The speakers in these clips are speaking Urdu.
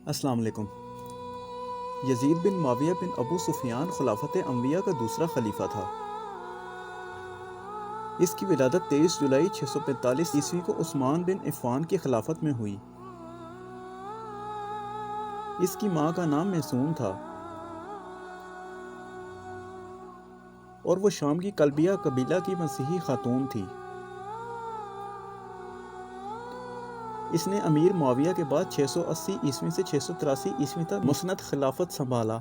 السلام علیکم۔ یزید بن معاویہ بن ابو سفیان خلافت انبیاء کا دوسرا خلیفہ تھا۔ اس کی ولادت 23 جولائی 645 عیسوی کو عثمان بن عفان کی خلافت میں ہوئی۔ اس کی ماں کا نام میسون تھا اور وہ شام کی کلبیہ قبیلہ کی مسیحی خاتون تھی۔ اس نے امیر معاویہ کے بعد 680 عیسوی سے 683 عیسوی تک مسند خلافت سنبھالا۔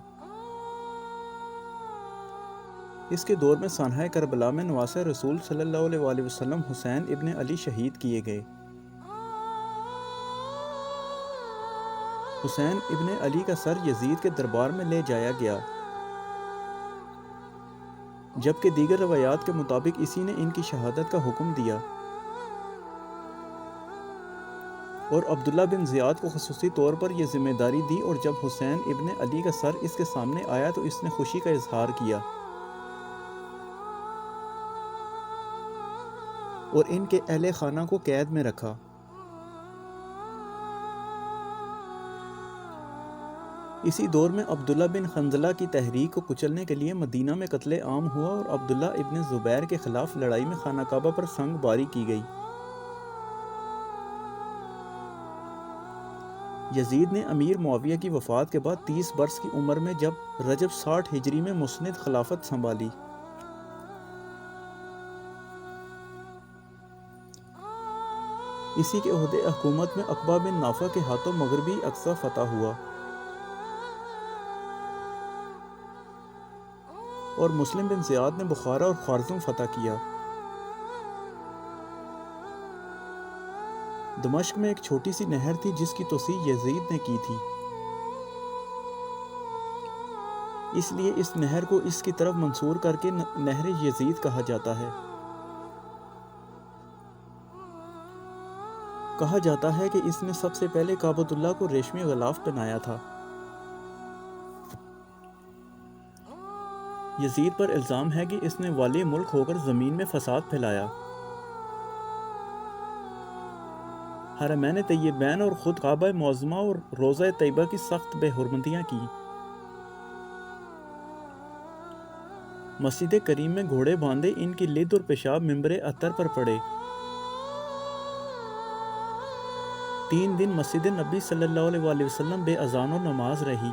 اس کے دور میں سانحہ کربلا میں نواسہ رسول صلی اللہ علیہ وسلم حسین ابن علی شہید کیے گئے۔ حسین ابن علی کا سر یزید کے دربار میں لے جایا گیا، جبکہ دیگر روایات کے مطابق اسی نے ان کی شہادت کا حکم دیا، اور عبداللہ بن زیاد کو خصوصی طور پر یہ ذمہ داری دی، اور جب حسین ابن علی کا سر اس کے سامنے آیا تو اس نے خوشی کا اظہار کیا اور ان کے اہل خانہ کو قید میں رکھا۔ اسی دور میں عبداللہ بن حنظلہ کی تحریک کو کچلنے کے لیے مدینہ میں قتل عام ہوا اور عبداللہ ابن زبیر کے خلاف لڑائی میں خانہ کعبہ پر سنگ باری کی گئی۔ یزید نے امیر معاویہ کی وفات کے بعد 30 برس کی عمر میں جب رجب 60 ہجری میں مسند خلافت سنبھالی۔ اسی کے عہدے حکومت میں عقبہ بن نافع کے ہاتھوں مغربی اقصی فتح ہوا اور مسلم بن زیاد نے بخارا اور خوارزم فتح کیا۔ دمشق میں ایک چھوٹی سی نہر تھی جس کی توسیع یزید نے کی تھی، اس لیے اس نہر کو اس کی طرف منسوب کر کے نہر یزید کہا جاتا ہے۔ کہا جاتا ہے کہ اس نے سب سے پہلے کعبۃ اللہ کو ریشمی غلاف پہنایا تھا۔ یزید پر الزام ہے کہ اس نے والی ملک ہو کر زمین میں فساد پھیلایا، حرمین طیبین اور خود کعبہ معظمہ اور روضہ طیبہ کی سخت بے حرمتیاں کی، مسجد کریم میں گھوڑے باندھے ان کی لد اور پیشاب منبر اطہر پر پڑے، 3 دن مسجد نبی صلی اللہ علیہ وسلم بے اذان و نماز رہی،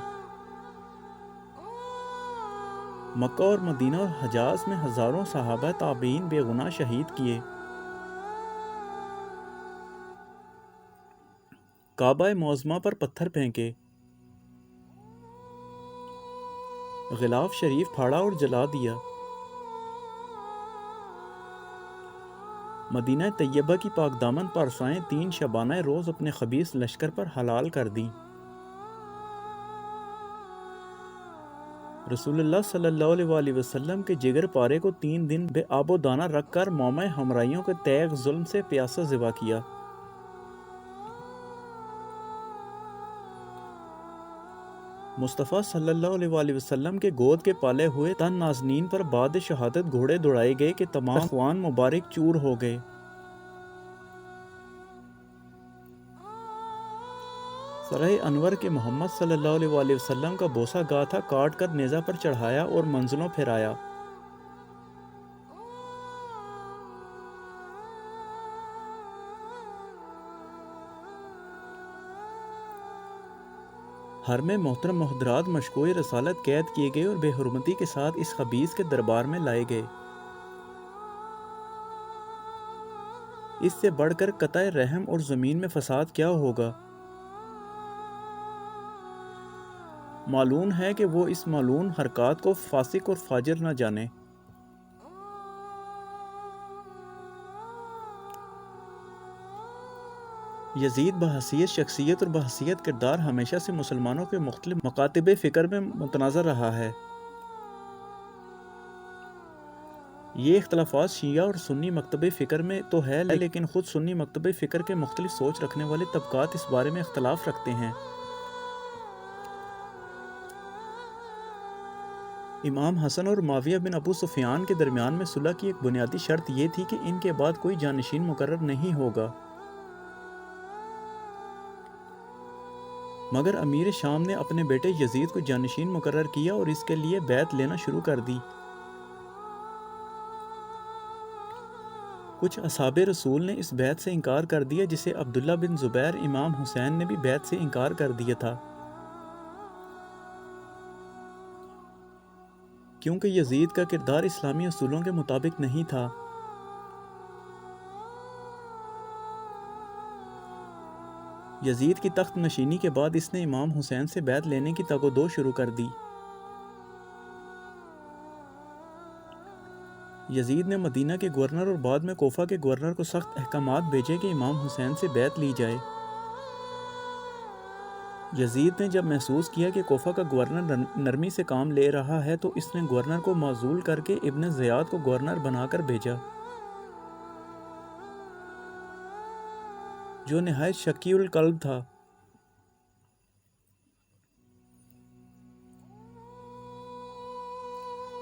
مکہ اور مدینہ اور حجاز میں ہزاروں صحابہ تابعین بے گناہ شہید کیے، کعبہ معظمہ پر پتھر پھینکے، غلاف شریف پھاڑا اور جلا دیا، مدینہ طیبہ کی پاک دامن پارسائیں 3 شبانہ روز اپنے خبیث لشکر پر حلال کر دیں۔ رسول اللہ صلی اللہ علیہ وسلم کے جگر پارے کو 3 دن بے آب و دانہ رکھ کر مومع حمرائیوں کے تیغ ظلم سے پیاسا ذبح کیا۔ مصطفیٰ صلی اللہ علیہ وسلم کے گود کے پالے ہوئے تن نازنین پر بعد شہادت گھوڑے دوڑائے گئے کہ تمام اخوان مبارک چور ہو گئے۔ سرہ انور کے محمد صلی اللہ علیہ وسلم کا بوسہ گا تھا کاٹ کر نیزہ پر چڑھایا اور منزلوں پھیرایا۔ ہر میں محترم محضرات مشکوہ رسالت قید کیے گئے اور بے حرمتی کے ساتھ اس خبیث کے دربار میں لائے گئے۔ اس سے بڑھ کر قطع رحم اور زمین میں فساد کیا ہوگا؟ معلوم ہے کہ وہ اس ملعون حرکات کو فاسق اور فاجر نہ جانے۔ یزید بحیثیت شخصیت اور بحیثیت کردار ہمیشہ سے مسلمانوں کے مختلف مکاتب فکر میں متنازع رہا ہے۔ یہ اختلافات شیعہ اور سنی مکتب فکر میں تو ہے، لیکن خود سنی مکتب فکر کے مختلف سوچ رکھنے والے طبقات اس بارے میں اختلاف رکھتے ہیں۔ امام حسن اور معاویہ بن ابو سفیان کے درمیان میں صلح کی ایک بنیادی شرط یہ تھی کہ ان کے بعد کوئی جانشین مقرر نہیں ہوگا۔ مگر امیر شام نے اپنے بیٹے یزید کو جانشین مقرر کیا اور اس کے لیے بیعت لینا شروع کر دی۔ کچھ اصحاب رسول نے اس بیعت سے انکار کر دیا، جسے عبداللہ بن زبیر امام حسین نے بھی بیعت سے انکار کر دیا تھا، کیونکہ یزید کا کردار اسلامی اصولوں کے مطابق نہیں تھا۔ یزید کی تخت نشینی کے بعد اس نے امام حسین سے بیعت لینے کی تگ و دو شروع کر دی۔ یزید نے مدینہ کے گورنر اور بعد میں کوفہ کے گورنر کو سخت احکامات بھیجے کہ امام حسین سے بیعت لی جائے۔ یزید نے جب محسوس کیا کہ کوفہ کا گورنر نرمی سے کام لے رہا ہے تو اس نے گورنر کو معزول کر کے ابن زیاد کو گورنر بنا کر بھیجا، جو نہایت شکی القلب تھا۔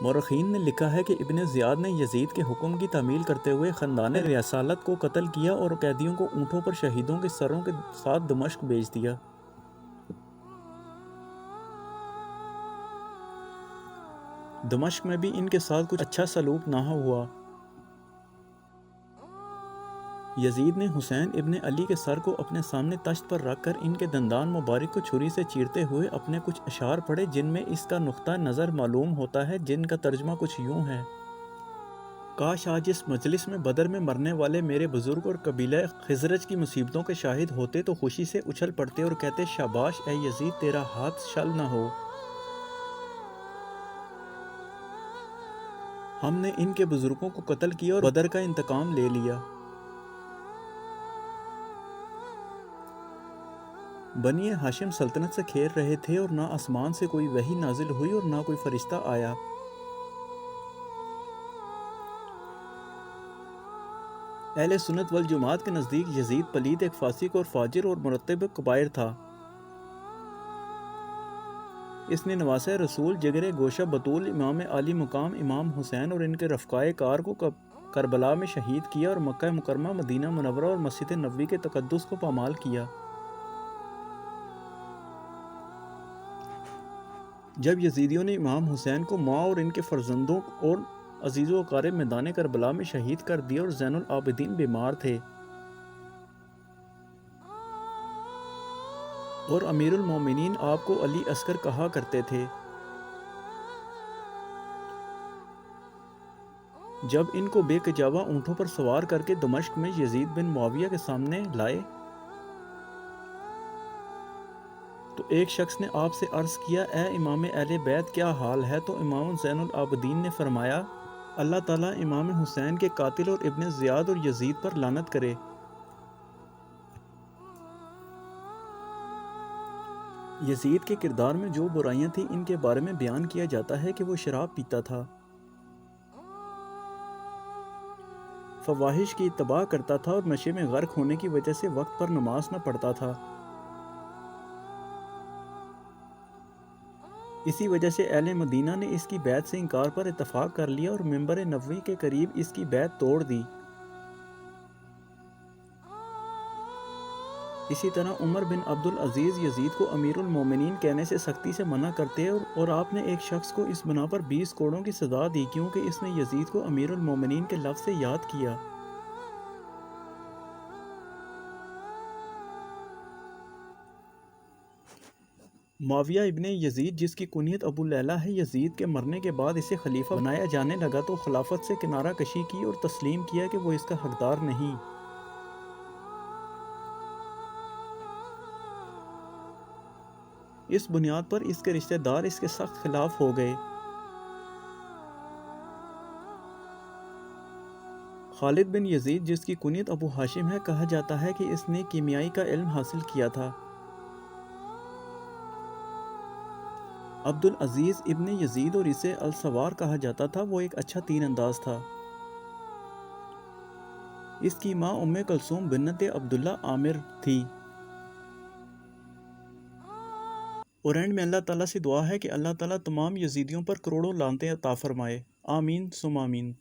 مورخین نے لکھا ہے کہ ابن زیاد نے یزید کے حکم کی تعمیل کرتے ہوئے خاندان ریاسالت کو قتل کیا اور قیدیوں کو اونٹوں پر شہیدوں کے سروں کے ساتھ دمشق بھیج دیا۔ دمشق میں بھی ان کے ساتھ کچھ اچھا سلوک نہ ہوا۔ یزید نے حسین ابن علی کے سر کو اپنے سامنے تشت پر رکھ کر ان کے دندان مبارک کو چھری سے چیرتے ہوئے اپنے کچھ اشعار پڑھے، جن میں اس کا نقطہ نظر معلوم ہوتا ہے، جن کا ترجمہ کچھ یوں ہے: کاش آج اس مجلس میں بدر میں مرنے والے میرے بزرگ اور قبیلہ خزرج کی مصیبتوں کے شاہد ہوتے تو خوشی سے اچھل پڑتے اور کہتے شاباش اے یزید، تیرا ہاتھ شل نہ ہو، ہم نے ان کے بزرگوں کو قتل کیا اور بدر کا انتقام لے لیا۔ بنی ہاشم سلطنت سے کھیر رہے تھے اور نہ آسمان سے کوئی وحی نازل ہوئی اور نہ کوئی فرشتہ آیا۔ اہل سنت والجماعت کے نزدیک یزید پلید، ایک فاسق اور فاجر اور مرتب کبائر تھا۔ اس نے نواسہ رسول، جگر گوشہ بطول، امام عالی مقام امام حسین اور ان کے رفقائے کار کو کربلا میں شہید کیا اور مکہ مکرمہ، مدینہ منورہ اور مسجد نبوی کے تقدس کو پامال کیا۔ جب یزیدیوں نے امام حسین کو ماں اور ان کے فرزندوں اور عزیز و اقارب میدان کربلا میں شہید کر دیا اور زین العابدین بیمار تھے اور امیر المومنین آپ کو علی اصغر کہا کرتے تھے، جب ان کو بے کجاوہ اونٹوں پر سوار کر کے دمشق میں یزید بن معاویہ کے سامنے لائے تو ایک شخص نے آپ سے عرض کیا، اے امام اہل بیت، کیا حال ہے؟ تو امام زین العابدین نے فرمایا، اللہ تعالیٰ امام حسین کے قاتل اور ابن زیاد اور یزید پر لعنت کرے۔ یزید کے کردار میں جو برائیاں تھیں ان کے بارے میں بیان کیا جاتا ہے کہ وہ شراب پیتا تھا، فواحش کی اتباع کرتا تھا اور نشے میں غرق ہونے کی وجہ سے وقت پر نماز نہ پڑھتا تھا۔ اسی وجہ سے اہل مدینہ نے اس کی بیعت سے انکار پر اتفاق کر لیا اور منبر نبوی کے قریب اس کی بیعت توڑ دی۔ اسی طرح عمر بن عبد العزیز یزید کو امیر المومنین کہنے سے سختی سے منع کرتے اور آپ نے ایک شخص کو اس بنا پر 20 کوڑوں کی سزا دی کیونکہ اس نے یزید کو امیر المومنین کے لفظ سے یاد کیا۔ معاویہ ابن یزید، جس کی کنیت ابو لیلہ ہے، یزید کے مرنے کے بعد اسے خلیفہ بنایا جانے لگا تو خلافت سے کنارہ کشی کی اور تسلیم کیا کہ وہ اس کا حقدار نہیں۔ اس بنیاد پر اس کے رشتہ دار اس کے سخت خلاف ہو گئے۔ خالد بن یزید، جس کی کنیت ابو ہاشم ہے، کہا جاتا ہے کہ اس نے کیمیائی کا علم حاصل کیا تھا۔ عبد العزیز ابن یزید، اور اسے السوار کہا جاتا تھا، وہ ایک اچھا تیر انداز تھا۔ اس کی ماں ام کلثوم بنت عبداللہ عامر تھی۔ اور اینڈ میں اللہ تعالیٰ سے دعا ہے کہ اللہ تعالیٰ تمام یزیدیوں پر کروڑوں لعنتیں عطا فرمائے۔ آمین ثم آمین۔